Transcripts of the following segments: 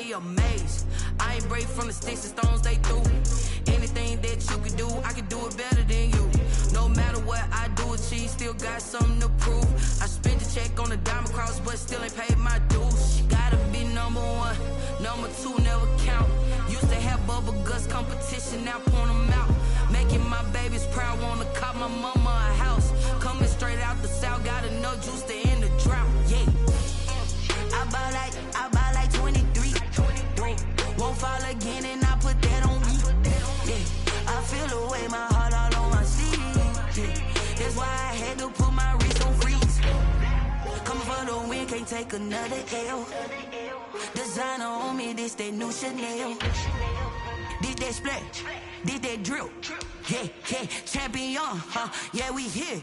be amazed. I ain't brave from the sticks and stones they threw. Anything that you could do, I could do it better than you. No matter what I do achieve, still got something to prove. I spent the check on the diamond cross, but still ain't paid my dues. She gotta be number one, number two never count. Used to have bubble guts competition, now point them out. Making my babies proud, wanna cop my mama a house. Coming straight out the south, got enough juice to end the drought. Yeah. I buy like 23. Won't fall again and I put that on me. Yeah. I feel the way, my heart all on my sleeve. Yeah. That's why I had to put my wrist on freeze. Coming for the win, can't take another L. Designer on me, this that new Chanel. Did that splash, did that drill. Yeah, yeah, champion, huh? Yeah, we here.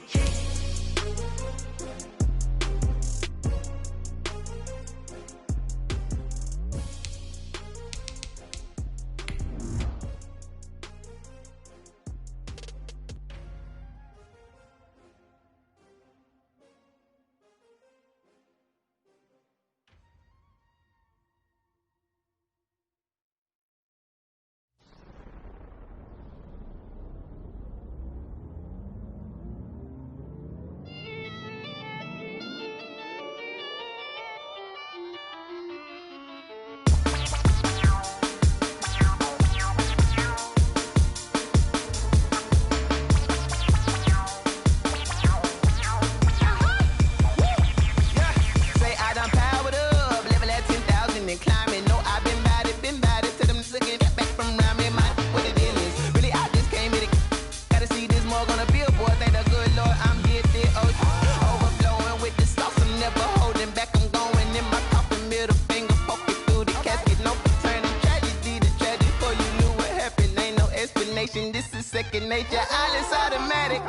This is second nature, all is automatic.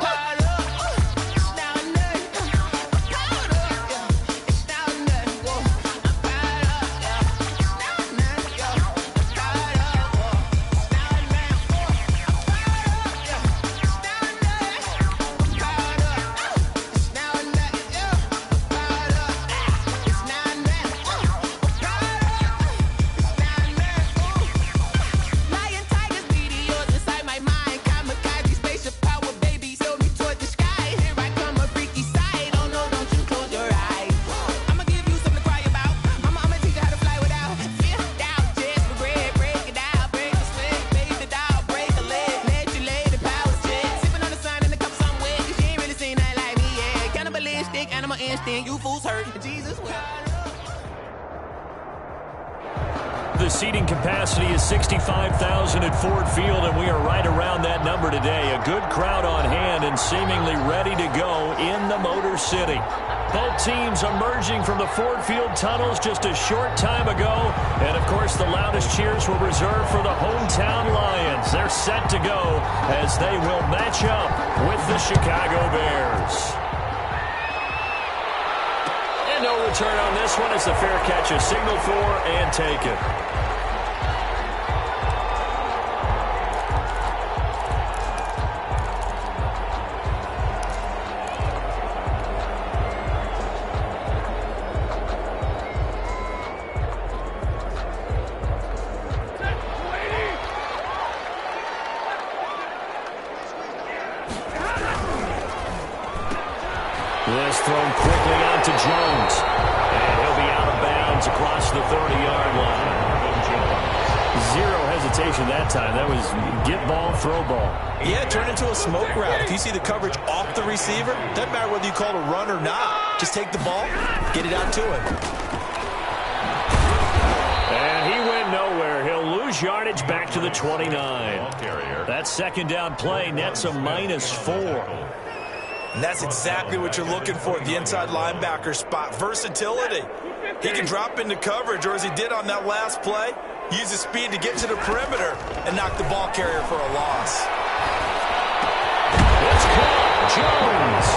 The seating capacity is 65,000 at Ford Field, and we are right around that number today. A good crowd on hand and seemingly ready to go in the Motor City. Both teams emerging from the Ford Field tunnels just a short time ago. And, of course, the loudest cheers were reserved for the hometown Lions. They're set to go as they will match up with the Chicago Bears. And no return on this one as the fair catch is signaled for and taken. This thrown quickly out to Jones. And he'll be out of bounds across the 30-yard line. Zero hesitation that time. That was get ball, throw ball. Yeah, turn into a smoke route. If you see the coverage off the receiver, doesn't matter whether you call it a run or not. Just take the ball, get it out to him. And he went nowhere. He'll lose yardage back to the 29. That second down play nets a -4. And that's exactly what you're looking for at the inside linebacker spot. Versatility. He can drop into coverage, or as he did on that last play, use his speed to get to the perimeter and knock the ball carrier for a loss. It's caught. Jones.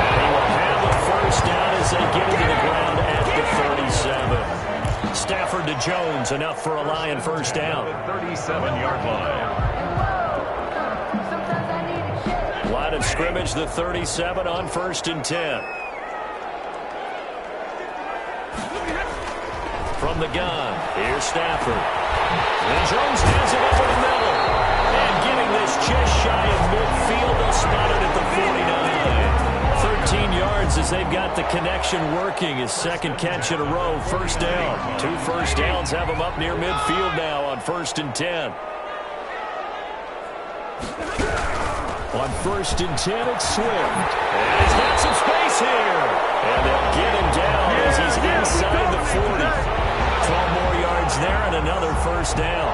And he will have a first down as they get into the ground at the 37. Stafford to Jones, enough for a Lion first down. 37-yard line. Line of scrimmage, the 37 on 1st and 10. From From the gun, here's Stafford. And Jones has it over the middle. And getting this just shy of midfield, they'll spot it at the 49. 13 yards as they've got the connection working. His second catch in a row, first down. 2 first downs have him up near midfield now on 1st and 10. On 1st and 10, it's Swift. And he's got some space here. And they'll get him down as he's inside the 40. 12 more yards there and another first down.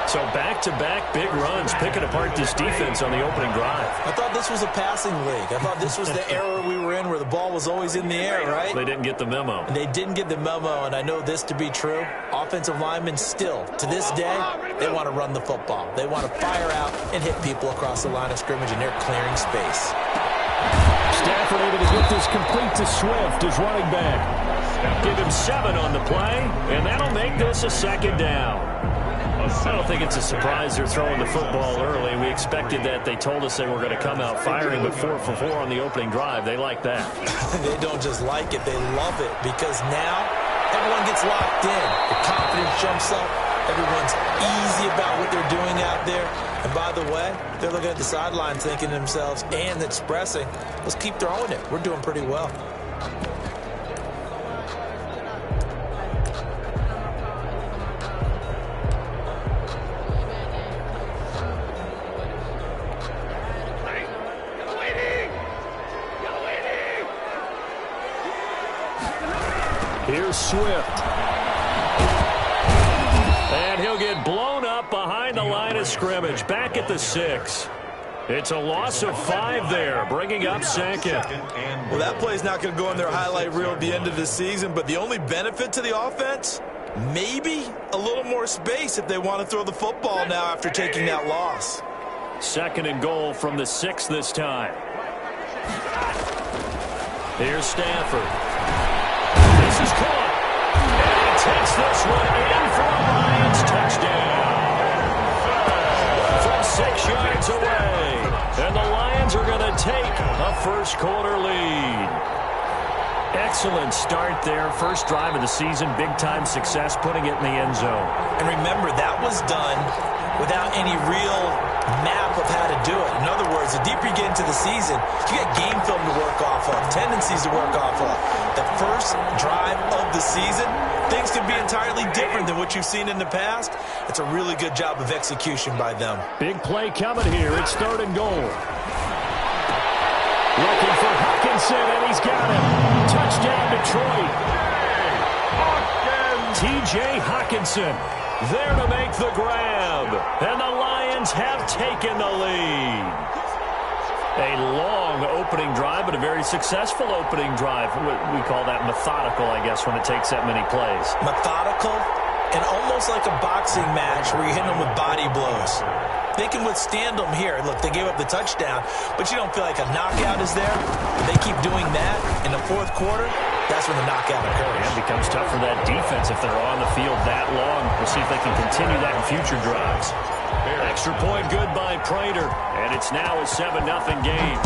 So back-to-back big runs, picking apart this defense on the opening drive. I thought this was a passing league. I thought this was the era we were in where the ball was always in the air, right? They didn't get the memo. And they didn't get the memo, and I know this to be true. Offensive linemen still, to this day, they want to run the football. They want to fire out and hit people across the line of scrimmage, and they're clearing space. Stafford able to get this complete to Swift as running back. Give him 7 on the play, and that'll make this a second down. I don't think it's a surprise they're throwing the football early. We expected that. They told us they were going to come out firing, but 4 for 4 on the opening drive. They like that. They don't just like it, they love it, because now everyone gets locked in. The confidence jumps up. Everyone's easy about what they're doing out there. And by the way, they're looking at the sideline thinking to themselves and expressing, let's keep throwing it. We're doing pretty well. Here's Swift. And he'll get blown up behind the line of scrimmage. Back at the 6. It's a loss of 5 there, bringing up second. Well, that play's not going to go in their highlight reel at the end of the season, but the only benefit to the offense, maybe a little more space if they want to throw the football now after taking that loss. 2nd and goal from the 6 this time. Here's Stafford. This is caught. And he takes this one in for a Lions touchdown. From 6 yards away. And the Lions are going to take a first-quarter lead. Excellent start there. First drive of the season. Big-time success putting it in the end zone. And remember, that was done without any real map of how to do it. In other words, the deeper you get into the season, you get game film to work off of, tendencies to work off of. The first drive of the season, things can be entirely different than what you've seen in the past. It's a really good job of execution by them. Big play coming here. It's 3rd and goal. Looking for Hawkinson, and he's got him. Touchdown, Detroit. T.J. Hawkinson there to make the grab. And the Lions have taken the lead. A long opening drive, but a very successful opening drive. We call that methodical, I guess, when it takes that many plays. Methodical and almost like a boxing match where you're hitting them with body blows. They can withstand them here. Look, they gave up the touchdown, but you don't feel like a knockout is there. They keep doing that in the 4th quarter. That's when the knockout occurs. It becomes tough for that defense if they're on the field that long. We'll see if they can continue that in future drives. Extra point good by Prater, and it's now a 7-0 game.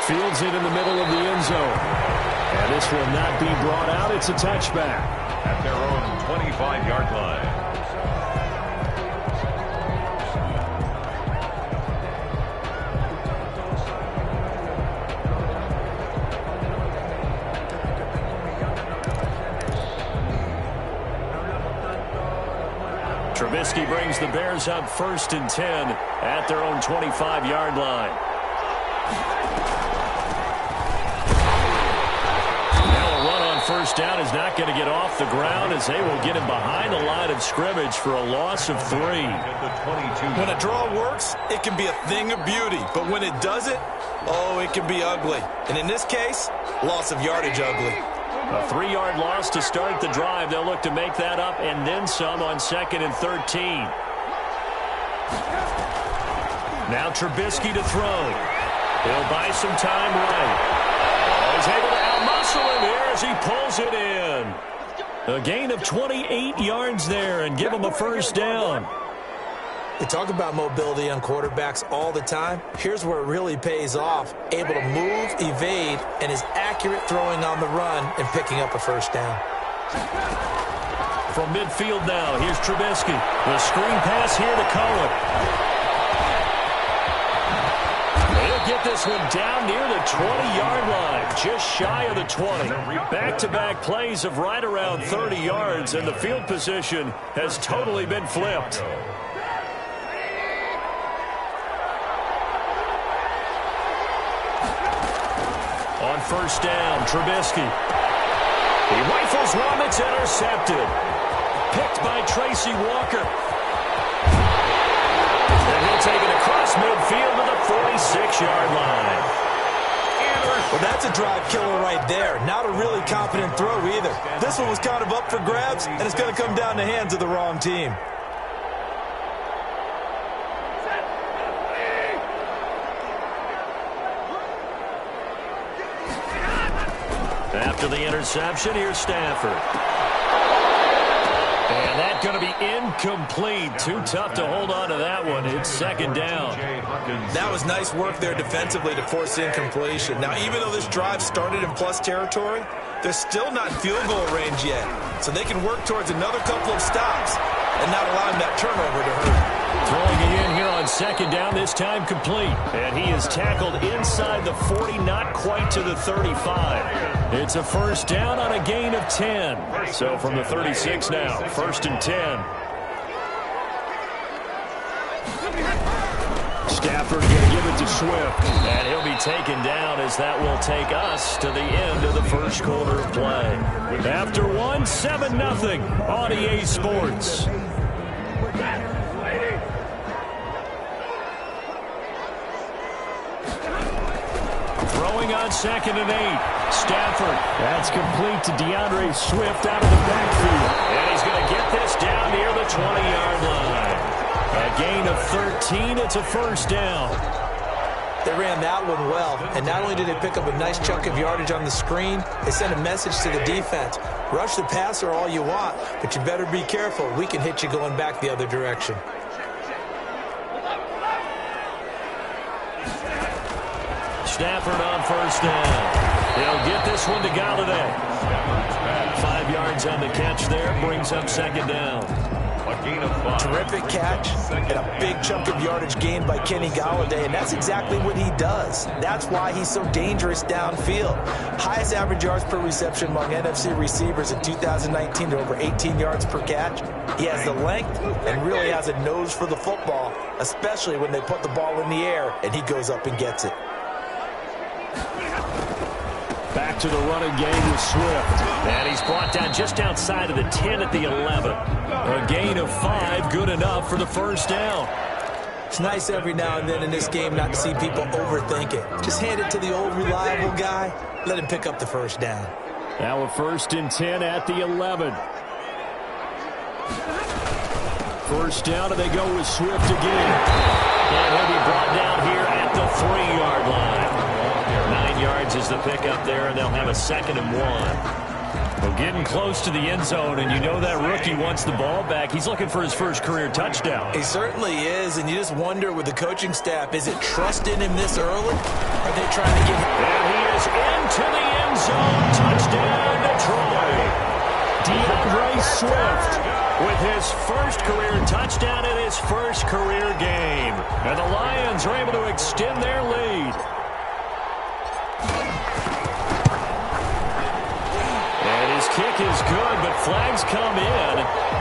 Fields it in the middle of the end zone. And this will not be brought out. It's a touchback. At their own 25-yard line. Trubisky brings the Bears up 1st and 10 at their own 25-yard line. First down is not going to get off the ground as they will get him behind the line of scrimmage for a loss of 3. When a draw works, it can be a thing of beauty. But when it doesn't, oh, it can be ugly. And in this case, loss of yardage ugly. A 3-yard loss to start the drive. They'll look to make that up and then some on 2nd and 13. Now Trubisky to throw. He'll buy some time right. He's able to outmuscle him here as he pulls it in. A gain of 28 yards there and give him a first down. We talk about mobility on quarterbacks all the time. Here's where it really pays off. Able to move, evade, and is accurate throwing on the run and picking up a first down. From midfield now, here's Trubisky. The screen pass here to Cohen. He'll get this one down near the 20-yard line, just shy of the 20. Back-to-back plays of right around 30 yards, and the field position has totally been flipped. On first down, Trubisky. He rifles one that's intercepted. Picked by Tracy Walker. And he'll take it across midfield to the 46-yard line. Well, that's a drive killer right there. Not a really confident throw either. This one was kind of up for grabs, and it's going to come down the hands of the wrong team. After the interception, here's Stafford. And that's going to be incomplete. Too tough to hold on to that one. It's second down. That was nice work there defensively to force incompletion. Now, even though this drive started in plus territory, they're still not field goal range yet. So they can work towards another couple of stops and not allowing that turnover to hurt. Throwing it in here on second down, this time complete. And he is tackled inside the 40, not quite to the 35. It's a first down on a gain of 10. So from the 36 now, first and 10. Stafford going to give it to Swift. And he'll be taken down as that will take us to the end of the first quarter of play. After one, 7-0 on EA Sports. Throwing on second and 8. Stafford. That's complete to DeAndre Swift out of the backfield. And he's going to get this down near the 20-yard line. A gain of 13. It's a first down. They ran that one well, and not only did they pick up a nice chunk of yardage on the screen, they sent a message to the defense. Rush the passer all you want, but you better be careful. We can hit you going back the other direction. Stafford on first down. He'll get this one to Galladay. 5 yards on the catch there, brings up second down. A gain of 5. Terrific catch and a big chunk of yardage gained by Kenny Galladay, and that's exactly what he does. That's why he's so dangerous downfield. Highest average yards per reception among NFC receivers in 2019 to over 18 yards per catch. He has the length and really has a nose for the football, especially when they put the ball in the air and he goes up and gets it. Back to the running game with Swift. And he's brought down just outside of the 10 at the 11. A gain of 5, good enough for the first down. It's nice every now and then in this game not to see people overthink it. Just hand it to the old reliable guy. Let him pick up the first down. Now a first and 10 at the 11. First down, and they go with Swift again. And he'll be brought down here at the 3-yard line. 9 yards is the pickup there, and they'll have a second and 1. Well, getting close to the end zone, and you know that rookie wants the ball back. He's looking for his first career touchdown. He certainly is, and you just wonder with the coaching staff, is it trust in him this early? Are they trying to get him? And he is into the end zone. Touchdown, Detroit. DeAndre Swift with his first career touchdown in his first career game. And the Lions are able to extend their lead. And his kick is good, but flags come in.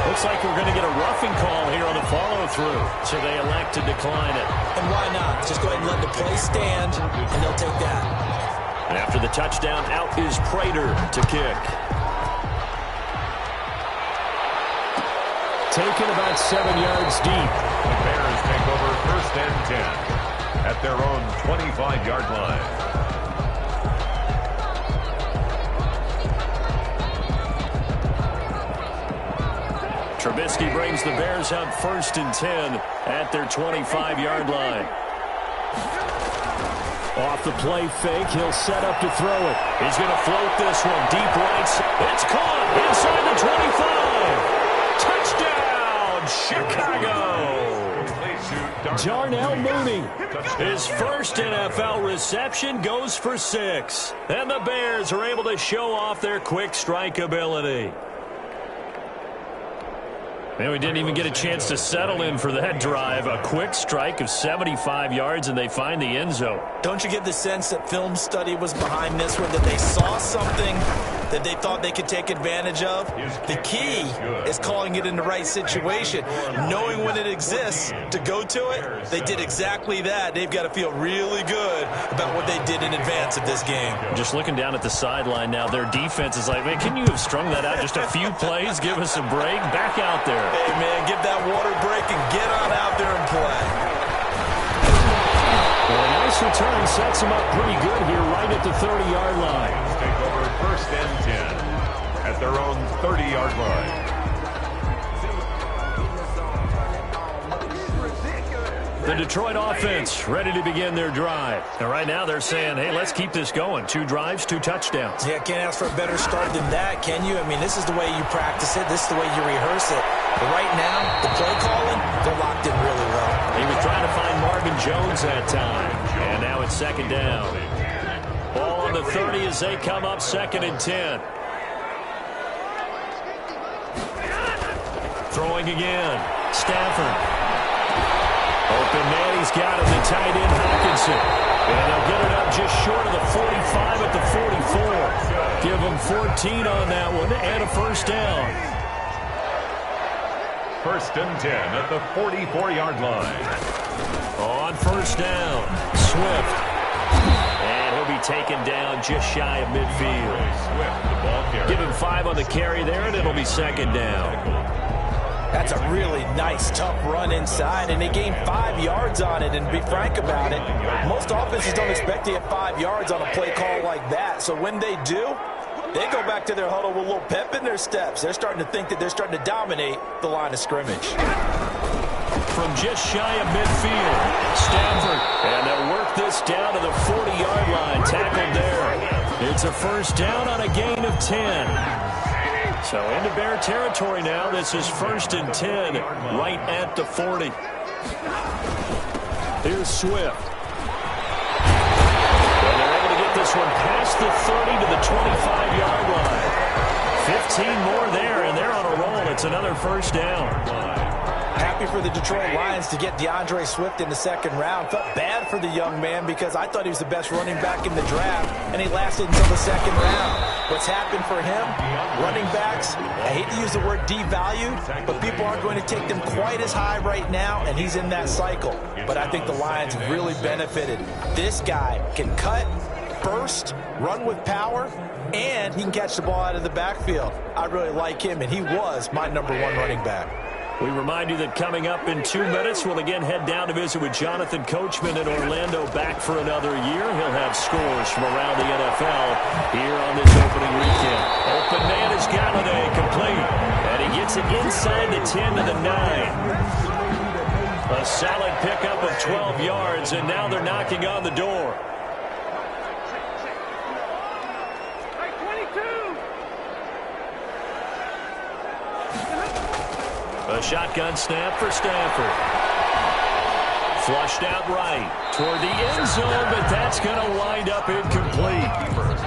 Looks like we're going to get a roughing call here on the follow-through. So they elect to decline it. And why not? Just go ahead and let the play stand, and they'll take that. And after the touchdown, out is Prater to kick. Taken about 7 yards deep. The Bears take over first and 10 at their own 25-yard line. Trubisky brings the Bears up first and 10 at their 25-yard line. Off the play fake, he'll set up to throw it. He's going to float this one deep right. It's caught inside the 25. Touchdown, Chicago. His first NFL reception goes for 6. And the Bears are able to show off their quick strike ability. And we didn't even get a chance to settle in for that drive. A quick strike of 75 yards, and they find the end zone. Don't you get the sense that film study was behind this one, that they saw something that they thought they could take advantage of? The key is calling it in the right situation, knowing when it exists to go to it. They did exactly that. They've got to feel really good about what they did in advance of this game. Just looking down at the sideline now, their defense is like, man, can you have strung that out just a few plays? Give us a break. Back out there. Hey, man, give that water break and get on out there and play. Well, a nice return sets them up pretty good here right at the 30-yard line. Take over first and 10 at their own 30-yard line. The Detroit offense ready to begin their drive. And right now they're saying, hey, let's keep this going. 2 drives, 2 touchdowns. Yeah, can't ask for a better start than that, can you? I mean, this is the way you practice it. This is the way you rehearse it. But right now, the play calling, they're locked in really well. He was trying to find Marvin Jones that time. And now it's 2nd down. Ball on the 30 as they come up 2nd and 10. Throwing again. Stafford. Open man, he's got him, the tight end Hawkinson. And they'll get it up just short of the 45 at the 44. Give him 14 on that one and a first down. First and 10 at the 44-yard line. On first down, Swift. And he'll be taken down just shy of midfield. Swift, the ball carrier. Give him 5 on the carry there, and it'll be 2nd down. That's a really nice, tough run inside, and they gained 5 yards on it. And to be frank about it, most offenses don't expect to get 5 yards on a play call like that. So when they do, they go back to their huddle with a little pep in their steps. They're starting to think that they're starting to dominate the line of scrimmage. From just shy of midfield, Stafford. And they'll work this down to the 40-yard line. Tackled there. It's a first down on a gain of 10. So into Bear territory now. This is 1st and 10 right at the 40. Here's Swift. And they're able to get this one past the 30 to the 25-yard line. 15 more there, and they're on a roll. It's another first down. Happy for the Detroit Lions to get DeAndre Swift in the 2nd round. Felt bad for the young man because I thought he was the best running back in the draft, and he lasted until the 2nd round. What's happened for him? Running backs, I hate to use the word devalued, but people aren't going to take them quite as high right now, and he's in that cycle. But I think the Lions have really benefited. This guy can cut, burst, run with power, and he can catch the ball out of the backfield. I really like him, and he was my #1 running back. We remind you that coming up in 2 minutes, we'll again head down to visit with Jonathan Coachman in Orlando, back for another year. He'll have scores from around the NFL here on this opening weekend. Open man is Galladay, complete. And he gets it inside the 10 to the 9. A solid pickup of 12 yards, and now they're knocking on the door. A shotgun snap for Stafford. Flushed out right toward the end zone, but that's going to wind up incomplete.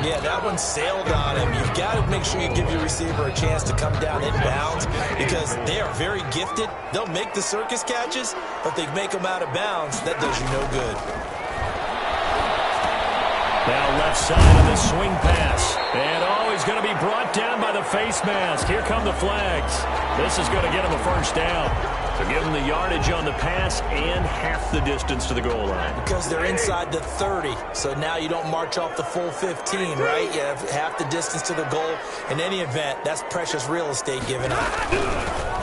Yeah, that one sailed on him. You've got to make sure you give your receiver a chance to come down inbounds because they are very gifted. They'll make the circus catches, but they make them out of bounds. That does you no good. Now left side of the swing pass. And he's going to be brought down by the face mask. Here come the flags. This is going to get him a first down. So give him the yardage on the pass and half the distance to the goal line. Because they're inside the 30, so now you don't march off the full 15, right? You have half the distance to the goal. In any event, that's precious real estate given up.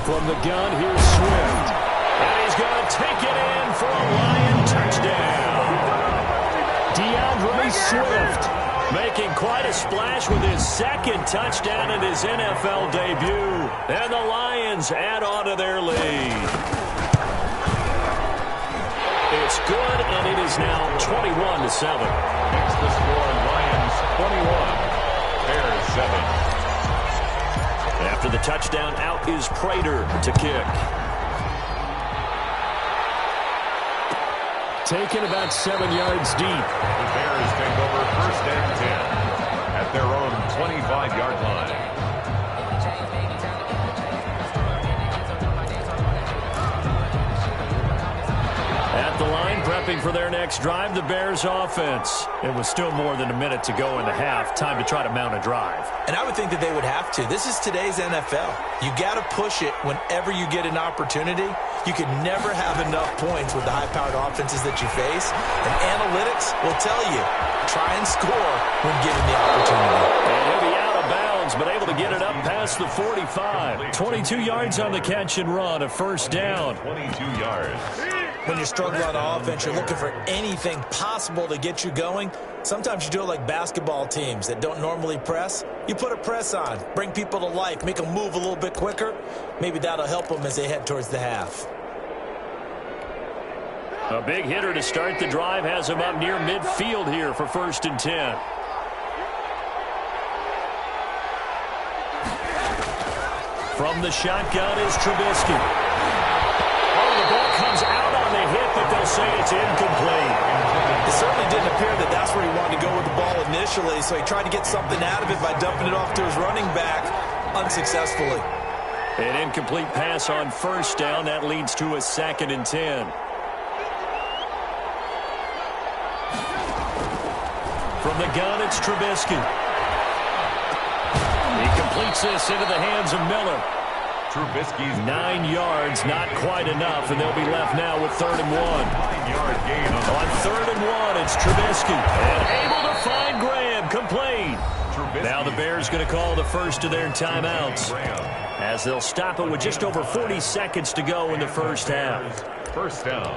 From the gun, here's Swift. And he's going to take it in for a Lion touchdown. DeAndre Swift making quite a splash with his second touchdown in his NFL debut. And the Lions add on to their lead. It's good, and it is now 21-7. Makes the score Lions 21, Bears 7. After the touchdown, out is Prater to kick. taken about 7 yards deep. The Bears take over 1st and 10 at their own 25-yard line. At the line, prepping for their next drive, the Bears offense. It was still more than a minute to go in the half. Time to try to mount a drive. And I would think that they would have to. This is today's NFL. You got to push it whenever you get an opportunity. You can never have enough points with the high-powered offenses that you face. And analytics will tell you, try and score when given the opportunity. And he'll be out of bounds, but able to get it up past the 45. 22 yards on the catch and run, a first down. 22 yards. When you're struggling on offense, you're looking for anything possible to get you going. Sometimes you do it like basketball teams that don't normally press. You put a press on, bring people to life, make them move a little bit quicker. Maybe that'll help them as they head towards the half. A big hitter to start the drive has him up near midfield here for 1st and 10. From the shotgun is Trubisky. Oh, the ball comes out on the hit, but they'll say it's incomplete. It certainly didn't appear that that's where he wanted to go with the ball initially, so he tried to get something out of it by dumping it off to his running back unsuccessfully. An incomplete pass on 1st down. That leads to a 2nd and 10. From the gun, it's Trubisky. He completes this into the hands of Miller. Trubisky's 9 yards, not quite enough, and they'll be left now with 3rd and 1. 9-yard gain On 3rd and 1, it's Trubisky. And able to find Graham, complete. Now the Bears going to call the first of their timeouts, as they'll stop it with just over 40 seconds to go in the first half. First down.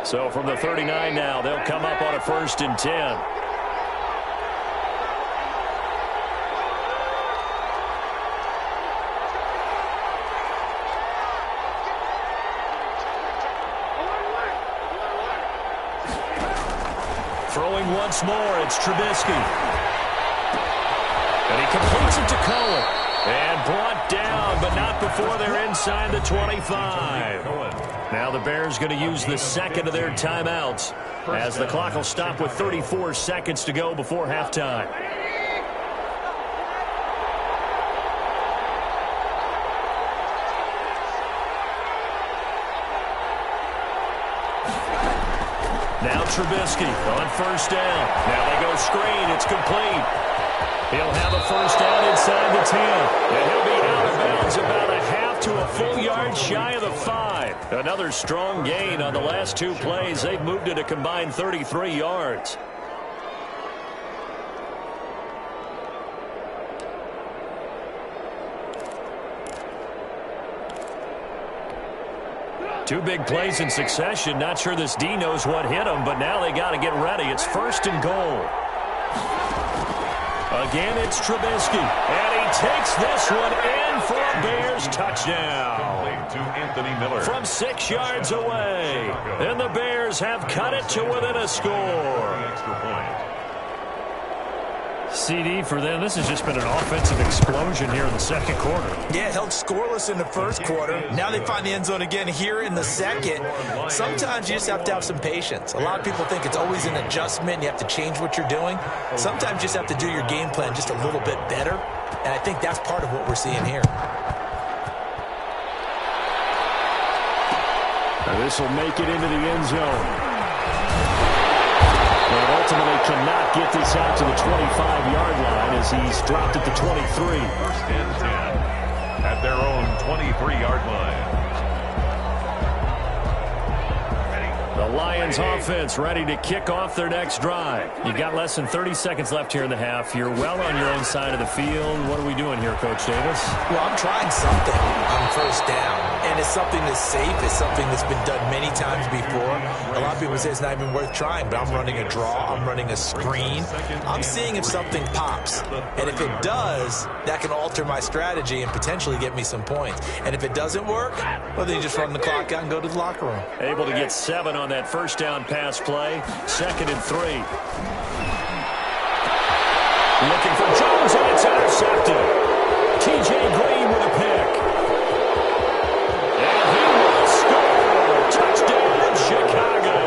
So from the 39 now, they'll come up on a 1st and 10. Throwing once more, it's Trubisky. And he completes it to Cohen. And brought down, but not before they're inside the 25. Now the Bears going to use the 2nd of their timeouts, as the clock will stop with 34 seconds to go before halftime. Now Trubisky on 1st down. Now they go screen. It's complete. He'll have a 1st down inside the 10. And he'll be out of bounds about a half to a full yard shy of the 5. Another strong gain on the last 2 plays. They've moved it a combined 33 yards. Two big plays in succession. Not sure this D knows what hit him, but now they got to get ready. It's 1st and goal. Again, it's Trubisky. And he takes this one in for a Bears touchdown. To Anthony Miller. From 6 yards away. And the Bears have cut it to within a score. Extra point. CD for them. This has just been an offensive explosion here in the 2nd quarter. Yeah, held scoreless in the 1st quarter. Now they find the end zone again here in the 2nd. Sometimes you just have to have some patience. A lot of people think it's always an adjustment. You have to change what you're doing. Sometimes you just have to do your game plan just a little bit better. And I think that's part of what we're seeing here. Now this will make it into the end zone. And ultimately cannot get this out to the 25-yard line as he's dropped at the 23. 1st and 10 at their own 23-yard line. The Lions offense ready to kick off their next drive. You've got less than 30 seconds left here in the half. You're well on your own side of the field. What are we doing here, Coach Davis? Well, I'm trying something on 1st down. And it's something that's safe. It's something that's been done many times before. A lot of people say it's not even worth trying, but I'm running a draw. I'm running a screen. I'm seeing if something pops. And if it does, that can alter my strategy and potentially get me some points. And if it doesn't work, well, then you just run the clock out and go to the locker room. Able to get 7 on that 1st down pass play. 2nd and 3. Looking for Jones throws, and it's intercepted. T.J. Green with a pick. And he will score. Touchdown, Chicago.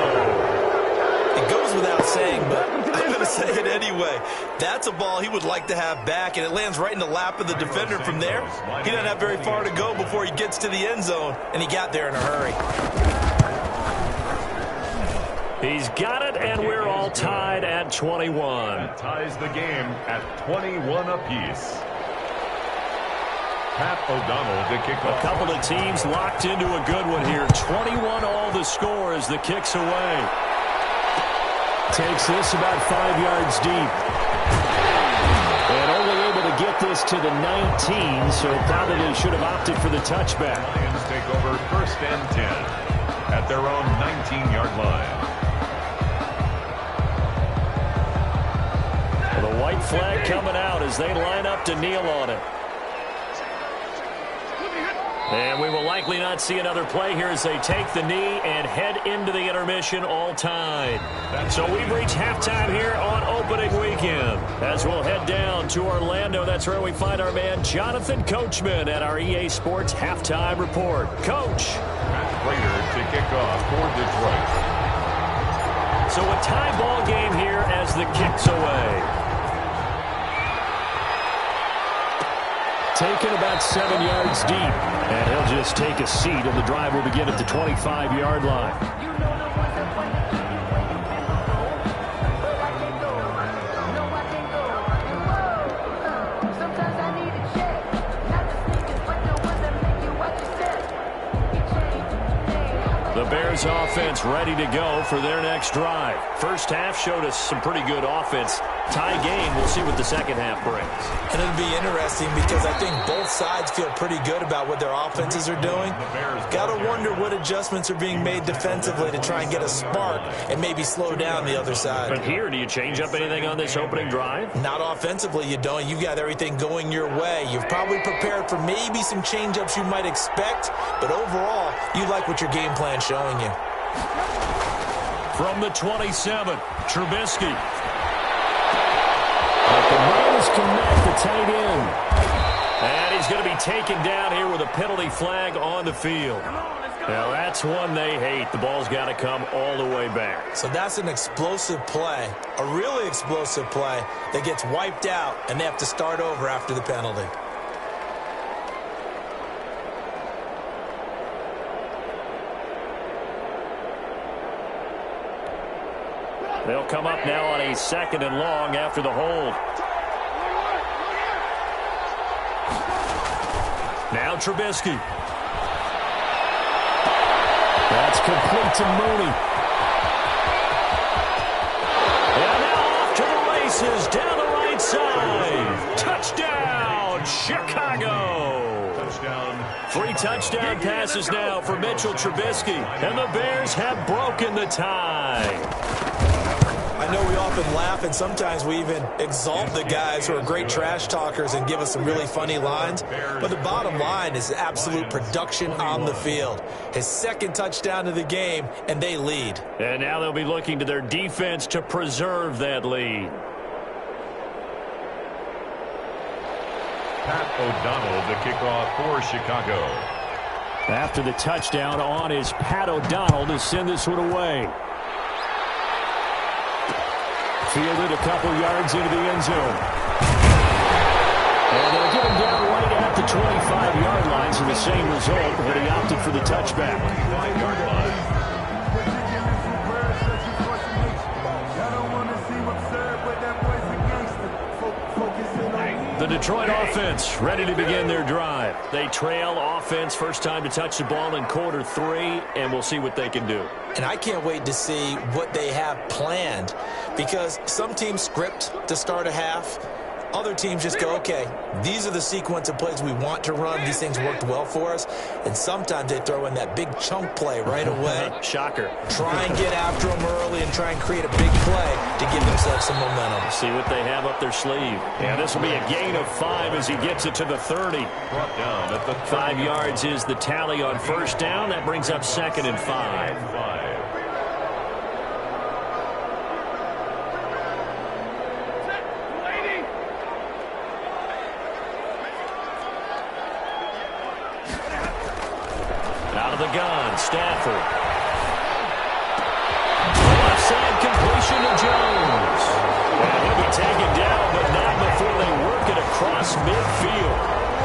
It goes without saying, but I'm going to say it anyway. That's a ball he would like to have back, and it lands right in the lap of the defender. From there, he doesn't have very far to go before he gets to the end zone, and he got there in a hurry. He's got it, and we're all tied at 21. That ties the game at 21 apiece. Pat O'Donnell to kick off. A couple of teams locked into a good one here. 21 all the score as the kick's away. Takes this about 5 yards deep. And only able to get this to the 19, so probably should have opted for the touchback. Lions take over 1st and 10 at their own 19-yard line. Well, the white flag coming out as they line up to kneel on it. And we will likely not see another play here as they take the knee and head into the intermission all tied. So we've reached halftime here on opening weekend. As we'll head down to Orlando, that's where we find our man Jonathan Coachman at our EA Sports Halftime Report. Coach. Matt Prater to kick off for Detroit. So a tie ball game here as the kick's away. Taken about 7 yards deep. And he'll just take a seat, and the drive will begin at the 25-yard line. The Bears offense ready to go for their next drive. First half showed us some pretty good offense. Tie game, we'll see what the second half brings. And it'll be interesting because I think both sides feel pretty good about what their offenses are doing. Got to wonder what adjustments are being made defensively to try and get a spark and maybe slow down the other side. But here, do you change up anything on this opening drive? Not offensively, you don't. You've got everything going your way. You've probably prepared for maybe some change-ups you might expect, but overall, you like what your game plan's showing you. From the 27, Trubisky. But the Rams connect the tight end. And he's going to be taken down here with a penalty flag on the field. Now, that's one they hate. The ball's got to come all the way back. So that's an explosive play, a really explosive play that gets wiped out, and they have to start over after the penalty. They'll come up now on a 2nd and long after the hold. Now Trubisky. That's complete to Mooney. And now off to the races down the right side. Touchdown, Chicago. Touchdown. 3 touchdown passes now for Mitchell Trubisky. And the Bears have broken the tie. I know we often laugh, and sometimes we even exalt the guys who are great trash talkers and give us some really funny lines. But the bottom line is absolute production on the field. His 2nd touchdown of the game, and they lead. And now they'll be looking to their defense to preserve that lead. Pat O'Donnell to kick off for Chicago. After the touchdown on is Pat O'Donnell to send this one away. Fielded a couple yards into the end zone. And they'll get him down right at the 25-yard line, so the same result, but he opted for the touchback. 25-yard line. The Detroit offense ready to begin their drive. They trail offense, first time to touch the ball in quarter 3, and we'll see what they can do. And I can't wait to see what they have planned, because some teams script to start a half. Other teams just go, okay, these are the sequence of plays we want to run. These things worked well for us. And sometimes they throw in that big chunk play right away. Shocker. Try and get after them early and try and create a big play to give themselves some momentum. See what they have up their sleeve. And this will be a gain of 5 as he gets it to the 30. Brought down at the 5 yards is the tally on first down. That brings up 2nd and 5.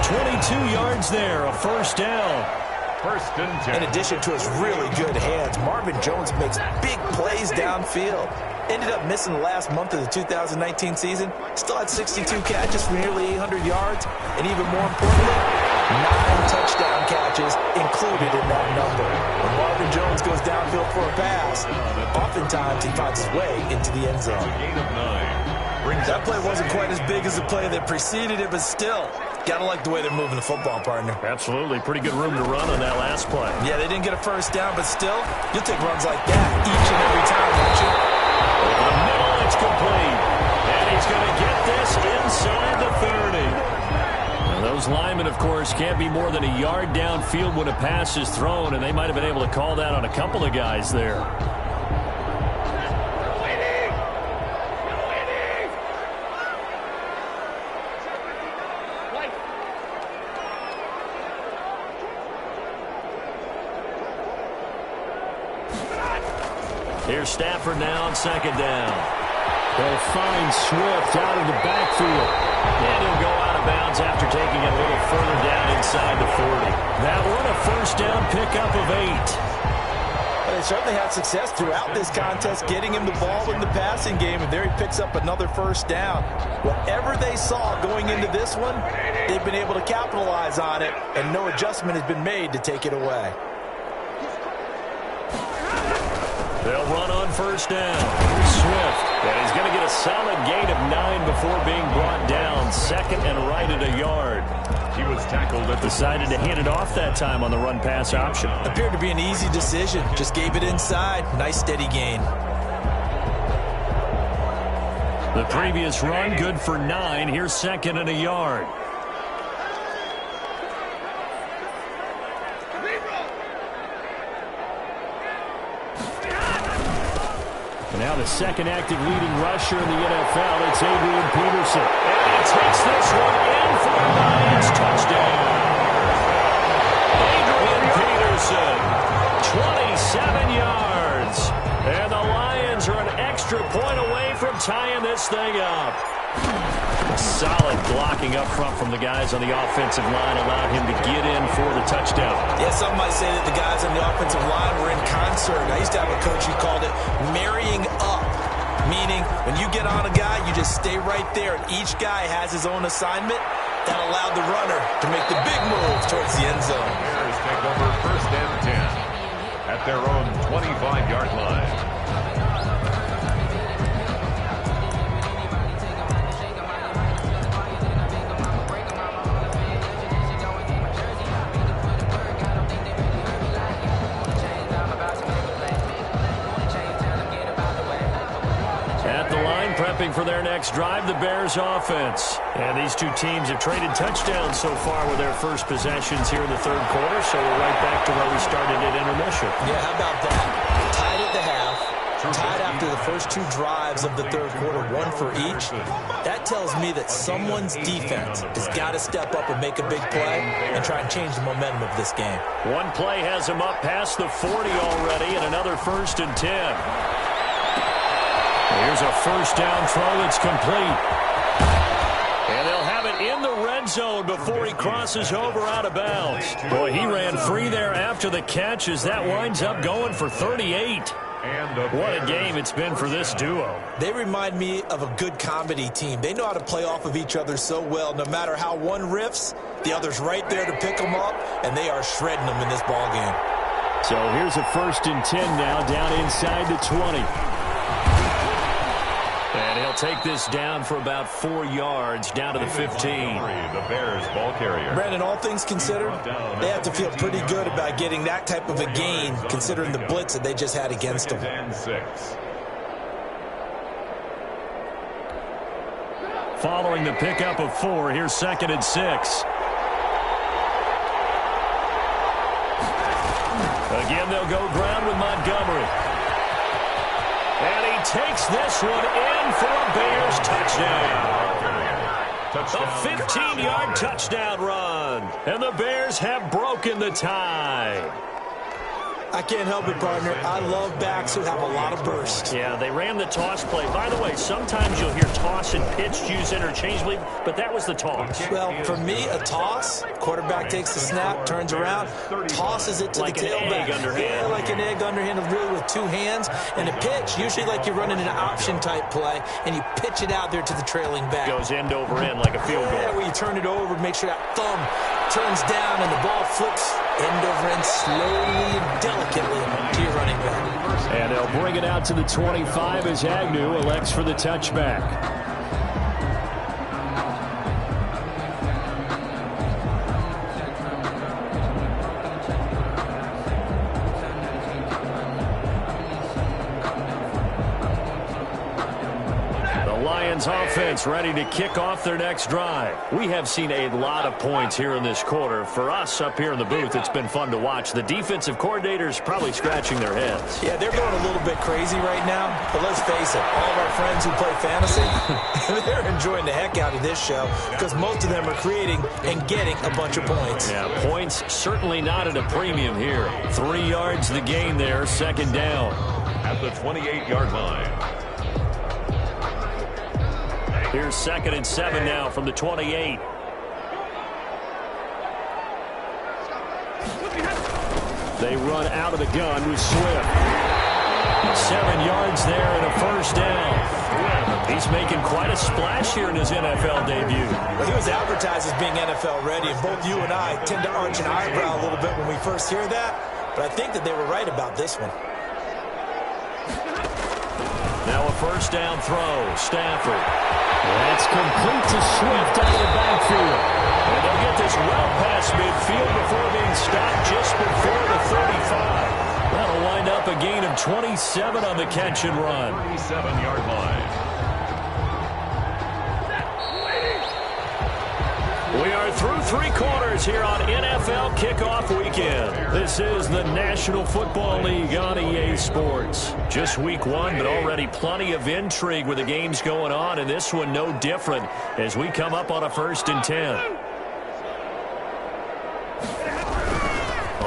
22 yards there, a first down. First and 10. In addition to his really good hands, Marvin Jones makes big plays downfield. Ended up missing the last month of the 2019 season. Still had 62 catches for nearly 800 yards. And even more importantly, 9 touchdown catches included in that number. When Marvin Jones goes downfield for a pass, oftentimes he finds his way into the end zone. Gain of 9. That play wasn't quite as big as the play that preceded it, but still, gotta like the way they're moving the football, partner. Absolutely. Pretty good room to run on that last play. Yeah, they didn't get a first down, but still, you'll take runs like that each and every time, won't you? Over the middle, it's complete. And he's going to get this inside the 30. Now, those linemen, of course, can't be more than a yard downfield when a pass is thrown, and they might have been able to call that on a couple of guys there. Here's Stafford now on second down. They'll find Swift out of the backfield. And he'll go out of bounds after taking it a little further down inside the 40. That one, a first down pickup of 8. Well, they certainly had success throughout this contest, getting him the ball in the passing game, and there he picks up another first down. Whatever they saw going into this one, they've been able to capitalize on it, and no adjustment has been made to take it away. They'll run on first down. Swift. And he's going to get a solid gain of 9 before being brought down. Second and right at a yard. He was tackled at the Decided to hand it off that time on the run-pass option. Appeared to be an easy decision. Just gave it inside. Nice steady gain. The previous run, good for 9. Here's second and a yard. Now the second active leading rusher in the NFL, it's Adrian Peterson. And he takes this one in for a Lions touchdown. Adrian Peterson, 27 yards. And the Lions are an extra point away from tying this thing up. Solid blocking up front from the guys on the offensive line allowed him to get in for the touchdown. Yeah, some might say that the guys on the offensive line were in concert. I used to have a coach who called it marrying up, meaning when you get on a guy, you just stay right there, and each guy has his own assignment. That allowed the runner to make the big move towards the end zone. Bears take over first and 10 at their own 25-yard line. Prepping for their next drive, the Bears offense. And these two teams have traded touchdowns so far with their first possessions here in the third quarter, so we're right back to where we started at intermission. Yeah, how about that? Tied at the half, tied after the first 2 drives of the third quarter, 1 for each. That tells me that someone's defense has got to step up and make a big play and try and change the momentum of this game. One play has them up past the 40 already, and another first and 10. Here's a first down throw that's complete. And they'll have it in the red zone before he crosses over out of bounds. Boy, he ran free there after the catch as that winds up going for 38. What a game it's been for this duo. They remind me of a good comedy team. They know how to play off of each other so well. No matter how one riffs, the other's right there to pick them up, and they are shredding them in this ball game. So here's a first and 10 now down inside the 20. And he'll take this down for about 4 yards, down to the 15. The Bears ball carrier. Brandon, all things considered, they have to feel pretty good about getting that type of a gain, considering the blitz that they just had against them. And 6. Following the pickup of 4, here's second and 6. Again, they'll go ground with Montgomery. And he takes this one in for a Bears touchdown. A 15-yard touchdown run. And the Bears have broken the tie. I can't help it, partner. I love backs who have a lot of burst. Yeah, they ran the toss play. By the way, sometimes you'll hear toss and pitch used interchangeably, but that was the toss. Well, for me, a toss, quarterback takes the snap, turns around, tosses it to like the tailback. Yeah, like an egg underhand, really with two hands. And a pitch, usually like you're running an option-type play, and you pitch it out there to the trailing back. Goes end over end like a field goal. Yeah, where you turn it over, make sure that thumb turns down, and the ball flips end over end slowly and delicately to your running back. And they'll bring it out to the 25 as Agnew elects for the touchback. Offense ready to kick off their next drive. We have seen a lot of points here in this quarter. For us up here in the booth, it's been fun to watch. The defensive coordinators probably scratching their heads. Yeah, they're going a little bit crazy right now. But let's face it, all of our friends who play fantasy, they're enjoying the heck out of this show because most of them are creating and getting a bunch of points. Yeah, points certainly not at a premium here. 3 yards the gain there, second down. At the 28-yard line. Here's 2nd and 7 now from the 28. They run out of the gun with Swift. 7 yards there and a first down. He's making quite a splash here in his NFL debut. Well, he was advertised as being NFL ready, and both you and I tend to arch an eyebrow a little bit when we first hear that, but I think that they were right about this one. Now a first down throw. Stafford. That's complete to Swift out of the backfield. And they'll get this well past midfield before being stopped just before the 35. That'll wind up a gain of 27 on the catch and run. 37-yard line. We are through 3 quarters here on NFL Kickoff Weekend. This is the National Football League on EA Sports. Just week 1, but already plenty of intrigue with the games going on, and this one no different as we come up on a 1st and 10.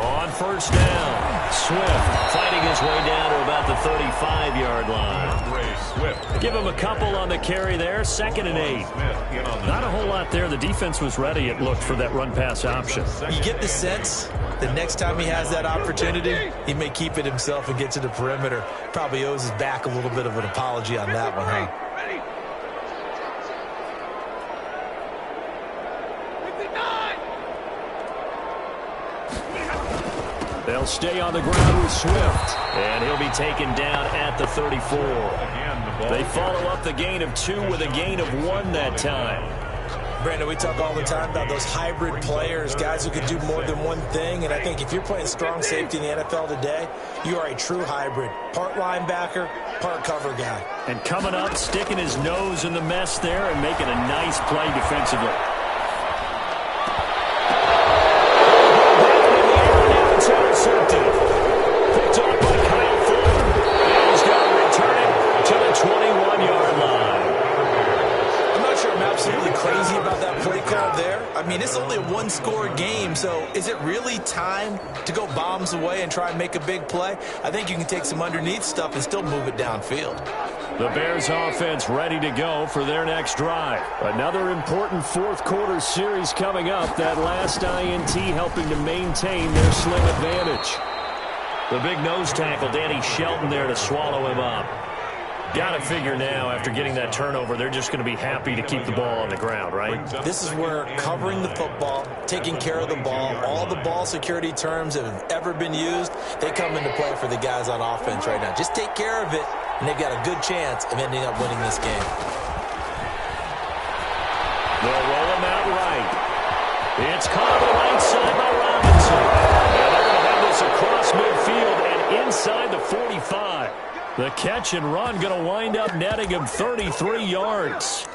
On first down, Swift fighting his way down to about the 35-yard line. Give him a couple on the carry there, 2nd and 8. Not a whole lot there. The defense was ready, it looked, for that run-pass option. You get the sense the next time he has that opportunity, he may keep it himself and get to the perimeter. Probably owes his back a little bit of an apology on that one, huh? They'll stay on the ground with Swift, and he'll be taken down at the 34. They follow up the gain of 2 with a gain of 1 that time. Brandon, we talk all the time about those hybrid players, guys who can do more than one thing, and I think if you're playing strong safety in the NFL today, you are a true hybrid. Part linebacker, part cover guy. And coming up, sticking his nose in the mess there and making a nice play defensively. Intercepted. Picked up by Kyle Fuller. And he's going to return it to the 21-yard line. I'm not sure I'm absolutely crazy about that play call there. I mean, it's only a 1-score game, so is it really time to go bombs away and try and make a big play? I think you can take some underneath stuff and still move it downfield. The Bears offense ready to go for their next drive. Another important 4th quarter series coming up. That last INT helping to maintain their slim advantage. The big nose tackle, Danny Shelton, there to swallow him up. Got to figure now, after getting that turnover, they're just going to be happy to keep the ball on the ground, right? This is where covering the football, taking care of the ball, all the ball security terms that have ever been used, they come into play for the guys on offense right now. Just take care of it, and they've got a good chance of ending up winning this game. They'll roll him out right. It's caught on the right side by Robinson. And they're going to have this across midfield and inside the 45. The catch and run going to wind up netting him 33 yards.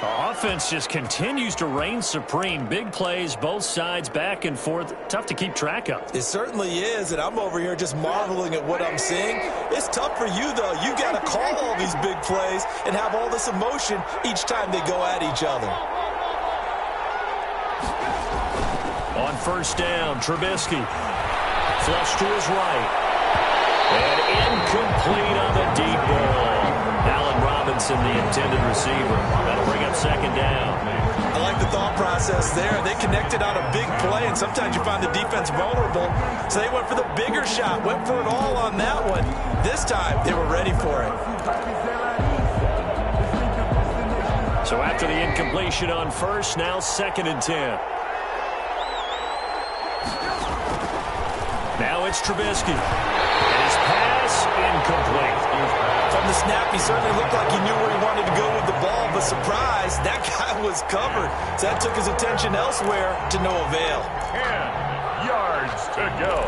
The offense just continues to reign supreme. Big plays, both sides, back and forth. Tough to keep track of. It certainly is, and I'm over here just marveling at what I'm seeing. It's tough for you, though. You got to call all these big plays and have all this emotion each time they go at each other. On first down, Trubisky. Flush to his right. And incomplete on the deep ball. Allen Robinson, the intended receiver. That'll bring up second down. I like the thought process there. They connected on a big play, and sometimes you find the defense vulnerable. So they went for the bigger shot, went for it all on that one. This time, they were ready for it. So after the incompletion on first, now 2nd and 10. Now it's Trubisky. And his pass incomplete. From the snap, he certainly looked like he knew where he wanted to go with the ball, but surprise, that guy was covered. So that took his attention elsewhere to no avail. 10 yards to go.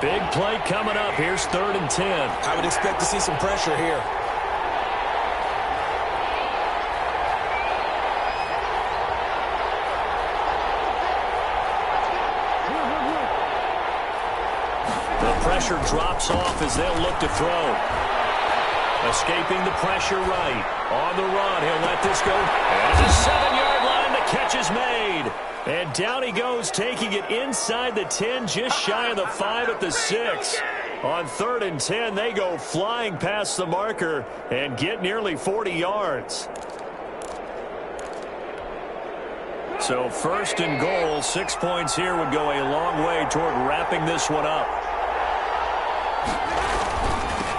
Big play coming up. Here's 3rd and 10. I would expect to see some pressure here. Pressure drops off as they'll look to throw. Escaping the pressure right. On the run, he'll let this go. And the 7-yard line, the catch is made. And down he goes, taking it inside the 10, just shy of the 5 at the 6. On 3rd and 10, they go flying past the marker and get nearly 40 yards. So 1st and goal, 6 points here would go a long way toward wrapping this one up.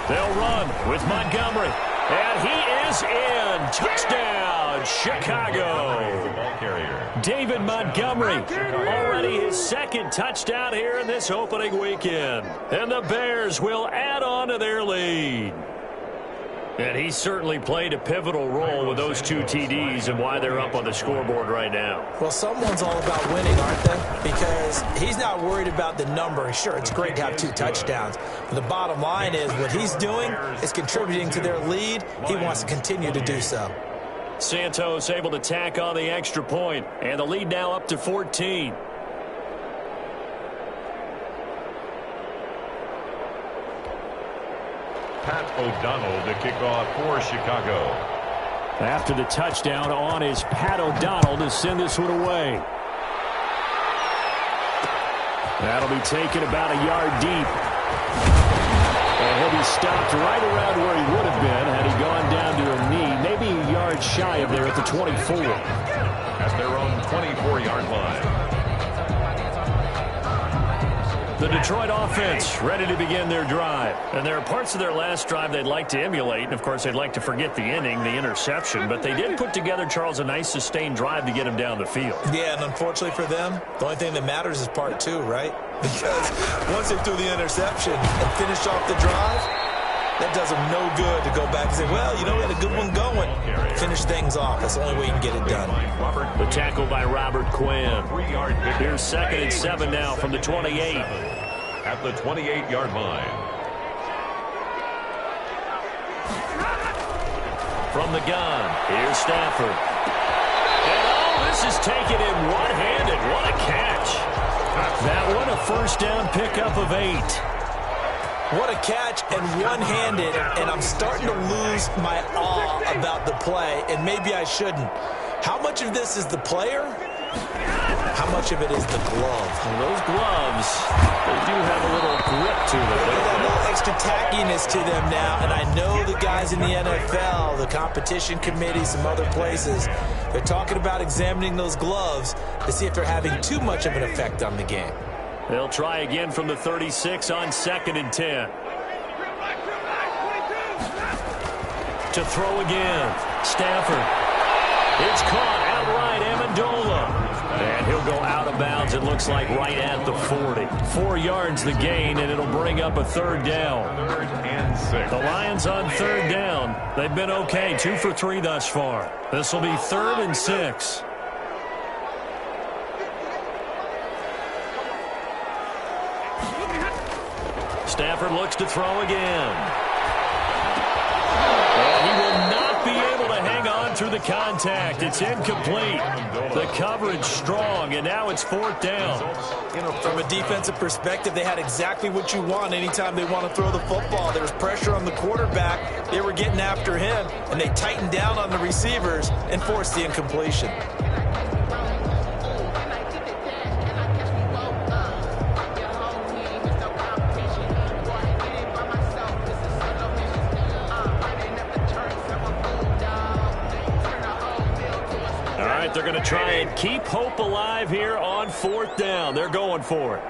They'll run with Montgomery. And he is in. Touchdown, Chicago. David Montgomery, already his 2nd touchdown here in this opening weekend. And the Bears will add on to their lead. And he certainly played a pivotal role with those 2 TDs and why they're up on the scoreboard right now. Well, someone's all about winning, aren't they? Because he's not worried about the number. Sure, it's great to have 2 touchdowns. But the bottom line is what he's doing is contributing to their lead. He wants to continue to do so. Santos able to tack on the extra point, and the lead now up to 14. Pat O'Donnell to kick off for Chicago. After the touchdown, on is Pat O'Donnell to send this one away. That'll be taken about a yard deep. And he'll be stopped right around where he would have been had he gone down to a knee, maybe a yard shy of there at the 24. At their own 24-yard line. The Detroit offense ready to begin their drive. And there are parts of their last drive they'd like to emulate. And, of course, they'd like to forget the inning, the interception. But they did put together, Charles, a nice sustained drive to get him down the field. Yeah, and unfortunately for them, the only thing that matters is part 2, right? Because once they threw the interception and finished off the drive, that does them no good to go back and say, well, you know, we had a good one going. Finish things off. That's the only way you can get it done. The tackle by Robert Quinn. Here's 2nd and 7 now from the 28. At the 28-yard line. From the gun, here's Stafford. And this is taken in one-handed. What a catch. That one, a first down pickup of 8. What a catch and one-handed, and I'm starting to lose my awe about the play, and maybe I shouldn't. How much of this is the player? How much of it is the glove? Well, those gloves, they do have a little grip to them. They have a little extra tackiness to them now, and I know the guys in the NFL, the competition committee, some other places, they're talking about examining those gloves to see if they're having too much of an effect on the game. They'll try again from the 36 on 2nd and 10. To throw again. Stafford. It's caught outright. Amendola. And he'll go out of bounds, it looks like, right at the 40. 4 yards the gain, and it'll bring up a 3rd down. 3rd and 6. The Lions on 3rd down. They've been okay, 2 for 3 thus far. This will be 3rd and 6. Stafford looks to throw again. And he will not be able to hang on through the contact. It's incomplete. The coverage strong, and now it's 4th down. From a defensive perspective, they had exactly what you want anytime they want to throw the football. There was pressure on the quarterback. They were getting after him, and they tightened down on the receivers and forced the incompletion. going to try and keep hope alive here on 4th down. They're going for it.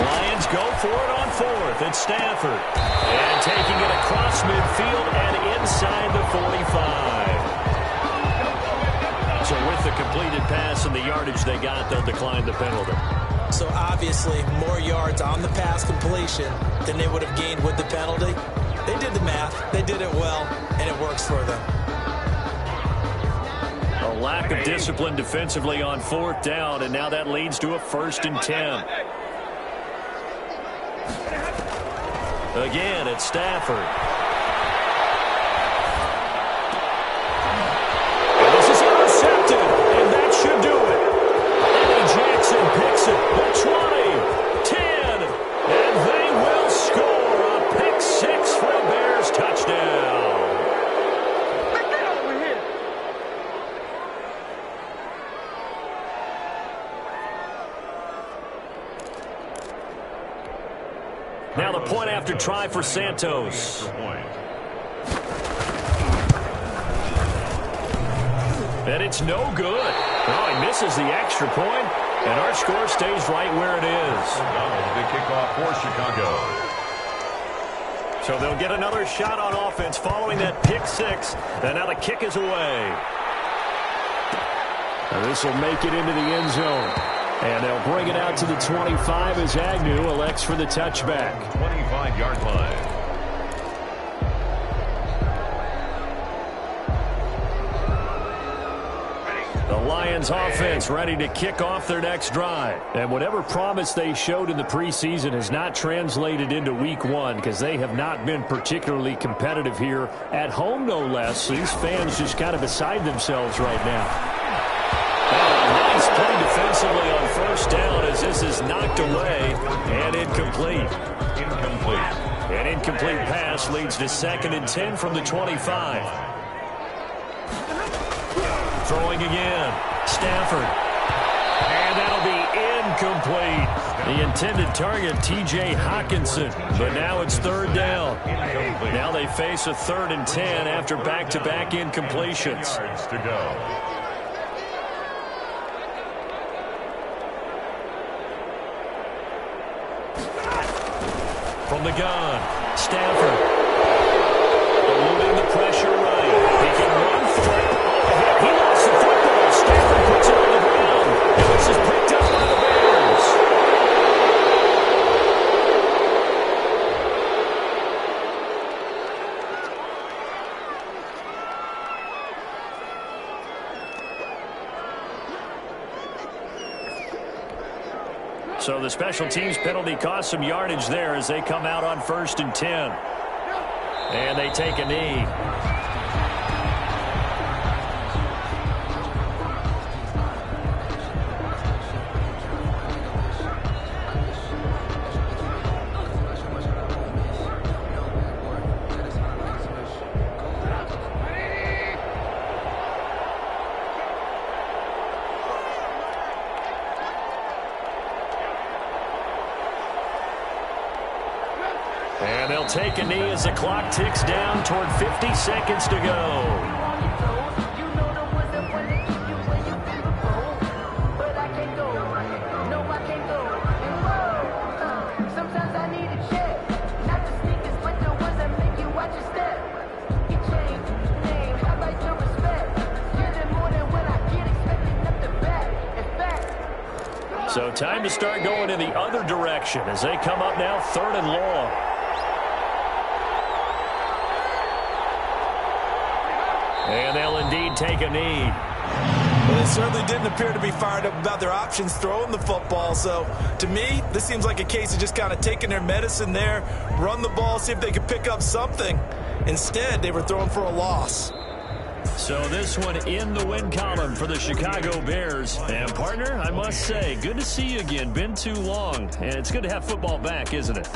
Lions go for it on 4th. It's Stafford. And taking it across midfield and inside the 45. So with the completed pass and the yardage they got, they'll decline the penalty. So obviously more yards on the pass completion than they would have gained with the penalty. They did the math. They did it well, and it works for them. A lack of discipline defensively on 4th down, and now that leads to a 1st and 10. Again, it's Stafford. And this is intercepted, and that should do it. Eddie Jackson picks it. The 20, 10, and they will score a pick 6 for a Bears touchdown. Now the point after try for Santos. And it's no good. Oh, he misses the extra point, and our score stays right where it is. The kickoff for Chicago. So they'll get another shot on offense following that pick 6, and now the kick is away. And this will make it into the end zone. And they'll bring it out to the 25 as Agnew elects for the touchback. 25-yard line. The Lions offense ready to kick off their next drive. And whatever promise they showed in the preseason has not translated into week 1 because they have not been particularly competitive here at home, no less. These fans just kind of beside themselves right now. Nice play defensively on 1st down as this is knocked away and incomplete. An incomplete pass leads to 2nd and 10 from the 25. Throwing again. Stafford. And that'll be incomplete. The intended target, T.J. Hawkinson. But now it's 3rd down. Now they face a 3rd and 10 after back-to-back incompletions. To go. From the gun, Stafford. Eluding the pressure right. He can run for it. He lost the football. Stafford puts it on the ground. And this is picked up by the Bears. So the special teams penalty cost some yardage there as they come out on 1st and 10. And they take a knee. And they'll take a knee as the clock ticks down toward 50 seconds to go. So time to start going in the other direction as they come up now 3rd and long. And they'll indeed take a knee. Well, they certainly didn't appear to be fired up about their options throwing the football. So, to me, this seems like a case of just kind of taking their medicine there, run the ball, see if they could pick up something. Instead, they were throwing for a loss. So this one in the win column for the Chicago Bears. And, partner, I must say, good to see you again. Been too long. And it's good to have football back, isn't it?